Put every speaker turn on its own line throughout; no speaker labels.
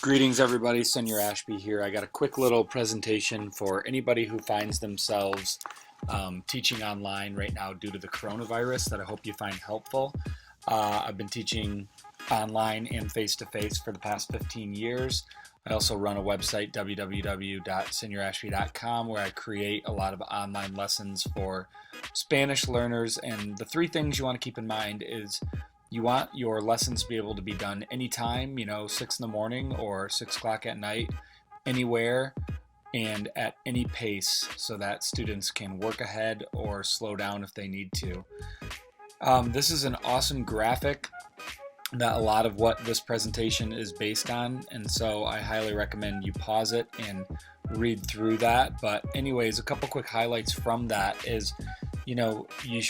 Greetings everybody, Senior Ashby here. I got a quick little presentation for anybody who finds themselves teaching online right now due to the coronavirus that I hope you find helpful. I've been teaching online and face-to-face for the past 15 years. I also run a website, www.seniorashby.com, where I create a lot of online lessons for Spanish learners. And the three things you want to keep in mind is you want your lessons to be able to be done anytime, 6 in the morning or 6 o'clock at night, anywhere and at any pace, so that students can work ahead or slow down if they need to. This is an awesome graphic that a lot of what this presentation is based on, and so I highly recommend you pause it and read through that. But anyways, a couple quick highlights from that is, you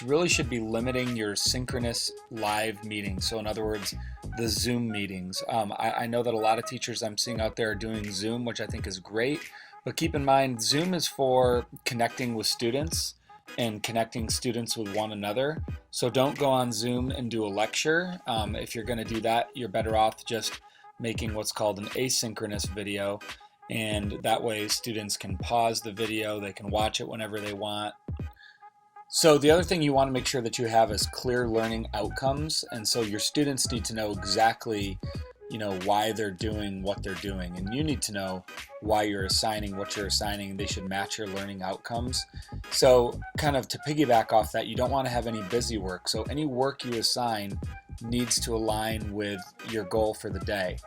really should be limiting your synchronous live meetings. So in other words, the Zoom meetings. I know that a lot of teachers I'm seeing out there are doing Zoom, which I think is great, but keep in mind, Zoom is for connecting with students and connecting students with one another. So don't go on Zoom and do a lecture. If you're going to do that, you're better off just making what's called an asynchronous video, and that way students can pause the video, they can watch it whenever they want. So the other thing you want to make sure that you have is clear learning outcomes, and so your students need to know exactly why they're doing what they're doing, and you need to know why you're assigning what you're assigning. They should match your learning outcomes. So kind of to piggyback off that, you don't want to have any busy work. So any work you assign needs to align with your goal for the day.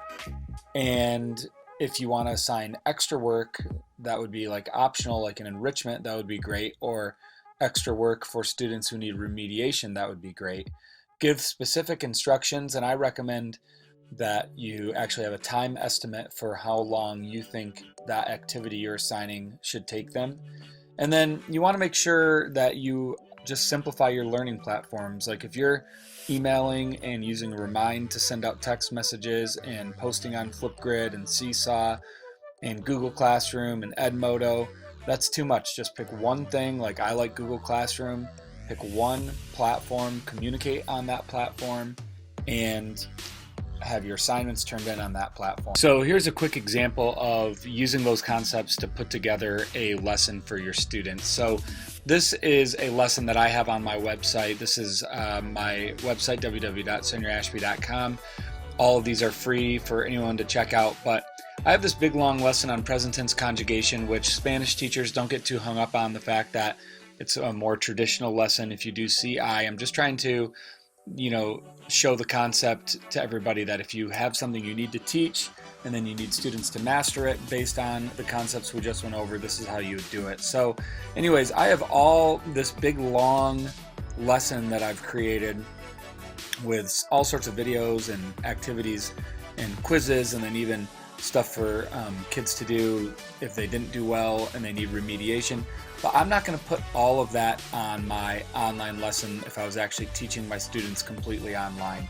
And if you want to assign extra work, that would be like optional, like an enrichment, that would be great, or extra work for students who need remediation, that would be great. Give specific instructions, and I recommend that you actually have a time estimate for how long you think that activity you're assigning should take them. And then you want to make sure that you just simplify your learning platforms. Like if you're emailing and using Remind to send out text messages and posting on Flipgrid and Seesaw and Google Classroom and Edmodo, that's too much. Just pick one thing. Like I like Google Classroom. Pick one platform, communicate on that platform, and have your assignments turned in on that platform. So here's a quick example of using those concepts to put together a lesson for your students. So this is a lesson that I have on my website. This is my website, www.seniorashby.com. All of these are free for anyone to check out, but I have this big long lesson on present tense conjugation, which Spanish teachers don't get too hung up on the fact that it's a more traditional lesson. If you do CI, I'm just trying to show the concept to everybody that if you have something you need to teach and then you need students to master it based on the concepts we just went over, this is how you would do it. So anyways, I have all this big long lesson that I've created with all sorts of videos and activities and quizzes, and then even stuff for kids to do if they didn't do well and they need remediation. But I'm not going to put all of that on my online lesson if I was actually teaching my students completely online.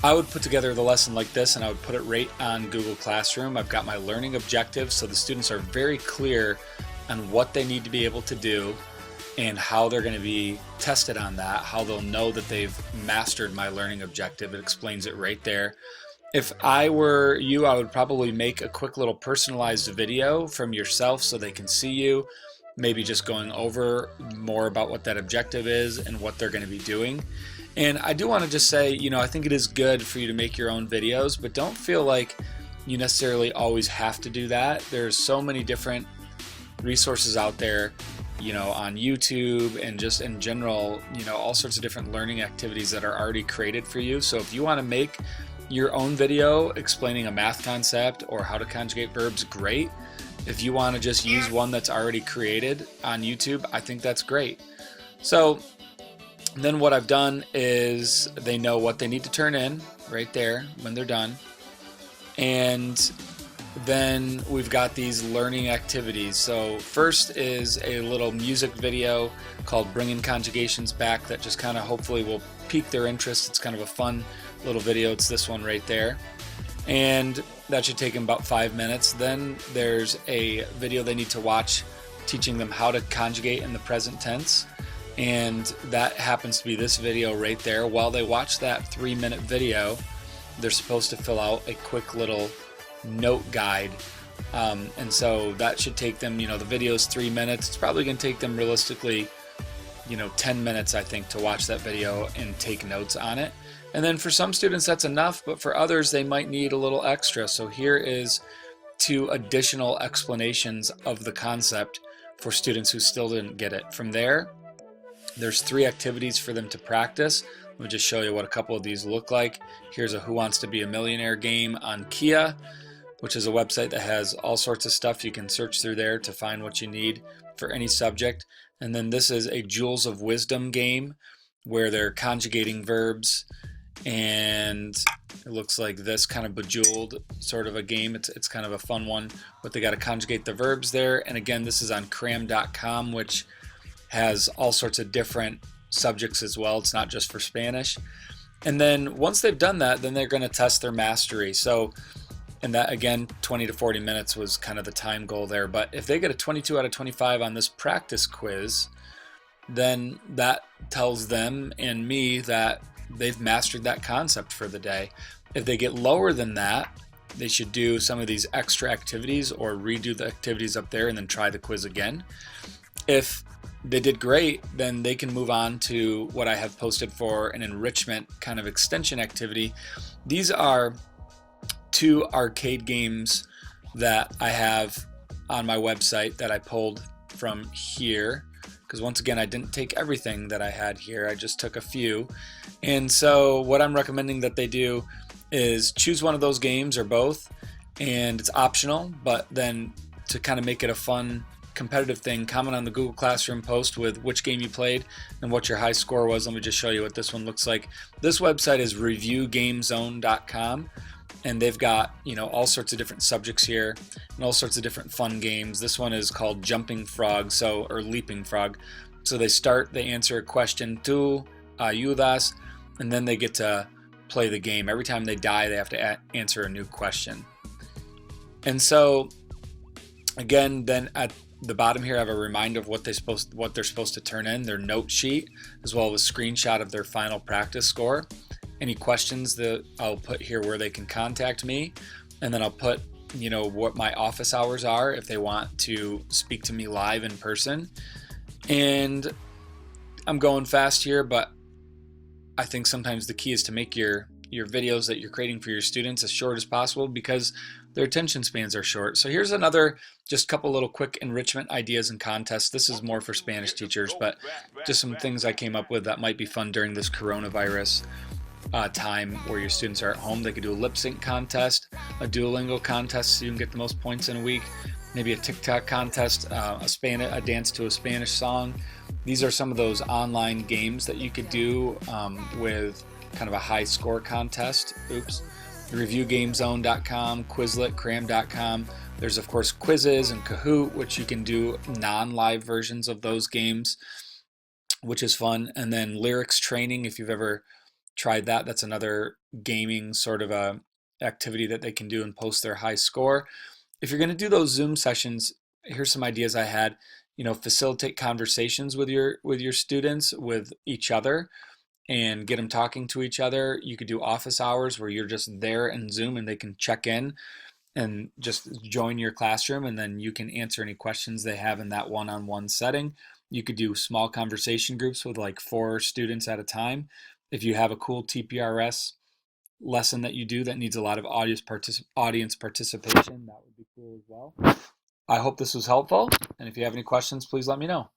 I would put together the lesson like this, and I would put it right on Google Classroom. I've got my learning objectives, so the students are very clear on what they need to be able to do and how they're going to be tested on that, how they'll know that they've mastered my learning objective. It explains it right there. If I were you, I would probably make a quick little personalized video from yourself so they can see you, maybe just going over more about what that objective is and what they're going to be doing. And I do want to just say, I think it is good for you to make your own videos, but don't feel like you necessarily always have to do that. There's so many different resources out there, on YouTube and just in general, all sorts of different learning activities that are already created for you. So if you want to make your own video explaining a math concept or how to conjugate verbs, great. If you want to just use one that's already created on YouTube, I think that's great. So then what I've done is they know what they need to turn in right there when they're done. And then we've got these learning activities. So first is a little music video called Bringing Conjugations Back that just kind of hopefully will pique their interest. It's kind of a fun little video. It's this one right there. And that should take them about 5 minutes. Then there's a video they need to watch teaching them how to conjugate in the present tense. And that happens to be this video right there. While they watch that 3-minute video, they're supposed to fill out a quick little note guide. And so that should take them, the video is 3 minutes. It's probably going to take them realistically, 10 minutes, I think, to watch that video and take notes on it. And then for some students, that's enough, but for others, they might need a little extra. So here is 2 additional explanations of the concept for students who still didn't get it. From there, there's 3 activities for them to practice. Let me just show you what a couple of these look like. Here's a Who Wants to Be a Millionaire game on Kia, which is a website that has all sorts of stuff. You can search through there to find what you need for any subject. And then this is a Jewels of Wisdom game where they're conjugating verbs, and it looks like this, kind of Bejeweled sort of a game. It's kind of a fun one, but they got to conjugate the verbs there. And again, this is on cram.com, which has all sorts of different subjects as well. It's not just for Spanish. And then once they've done that, then they're going to test their mastery. So, and that again, 20 to 40 minutes was kind of the time goal there. But if they get a 22 out of 25 on this practice quiz, then that tells them and me that they've mastered that concept for the day. If they get lower than that, they should do some of these extra activities or redo the activities up there and then try the quiz again. If they did great, then they can move on to what I have posted for an enrichment kind of extension activity. These are 2 arcade games that I have on my website that I pulled from here, because once again, I didn't take everything that I had here. I just took a few. And so what I'm recommending that they do is choose one of those games or both, and it's optional, but then to kind of make it a fun competitive thing, comment on the Google Classroom post with which game you played and what your high score was. Let me just show you what this one looks like. This website is reviewgamezone.com, and they've got, all sorts of different subjects here and all sorts of different fun games. This one is called Jumping Frog, or Leaping Frog. So they answer a question, tú ayudas, and then they get to play the game. Every time they die, they have to answer a new question. And so again, then at the bottom here, I have a reminder of what they're supposed to turn in, their note sheet, as well as a screenshot of their final practice score. Any questions that I'll put here where they can contact me, and then I'll put, what my office hours are if they want to speak to me live in person. And I'm going fast here, but I think sometimes the key is to make your videos that you're creating for your students as short as possible, because their attention spans are short. So here's another, just couple little quick enrichment ideas and contests. This is more for Spanish teachers, but just some things I came up with that might be fun during this coronavirus time where your students are at home. They could do a lip sync contest, a Duolingo contest so you can get the most points in a week, maybe a TikTok contest, a dance to a Spanish song. These are some of those online games that you could do with kind of a high score contest. ReviewGameZone.com, Quizlet, Cram.com. There's of course quizzes and Kahoot, which you can do non-live versions of those games, which is fun. And then lyrics training, if you've ever tried that, that's another gaming sort of a activity that they can do and post their high score. If you're going to do those Zoom sessions, here's some ideas I had. Facilitate conversations with your students, with each other, and get them talking to each other. You could do office hours where you're just there in Zoom and they can check in and just join your classroom, and then you can answer any questions they have in that one-on-one setting. You could do small conversation groups with like 4 students at a time. If you have a cool TPRS lesson that you do that needs a lot of audience participation, that would be cool as well. I hope this was helpful, and if you have any questions, please let me know.